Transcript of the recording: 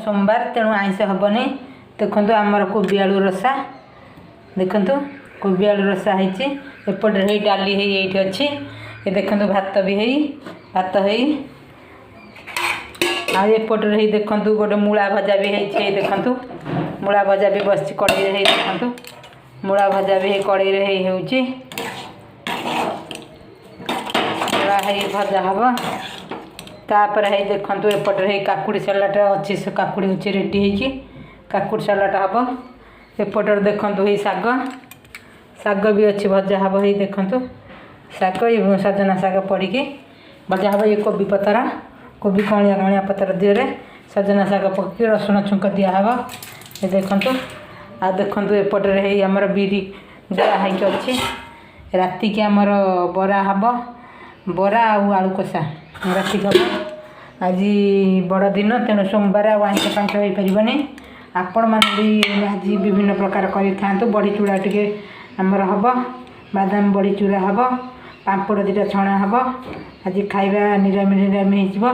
सोमवार तेणु आइंष हेनी। देखु आमर कोबी आलू रसा देखु कोबी आलू रसा होपटे डाली ये अच्छी ये देखु भात भी भात आएपटे देखु गोटे मूला भजा भी है देखु मूला भजा भी बस कड़े देखु मूला भजा भी कड़े होची मूला भजा हम तापर है देखु एपटे काकुड़ी सलाड अच्छी से काकुड़ी अच्छी रेडी होगी काकुड़ी सलाड हम एपटर देखु ये शाग शाग भी अच्छी भजा हम ये देखु शाग सजना शाग पड़ी भजा हम ये कोबी पतरा कोबी कणिया कणिया पतर दिहरे सजना शाग पक रसुण छुंक दिहब ये देखु आ देखु एपटे आमर बिरी गोला होगी अच्छी राति की आमर बरा हम बरा आलू कषा राति हम आज बड़ दिन तेणु सोमवार आइंष फाइंष हो पारे आपण मैंने भी आज विभिन्न प्रकार कर बड़ी चूड़ा टे आमर हम बादाम बड़ी चूड़ा हम पांपड़ 2टा छणा हम आज खाଇବା निरामी हो।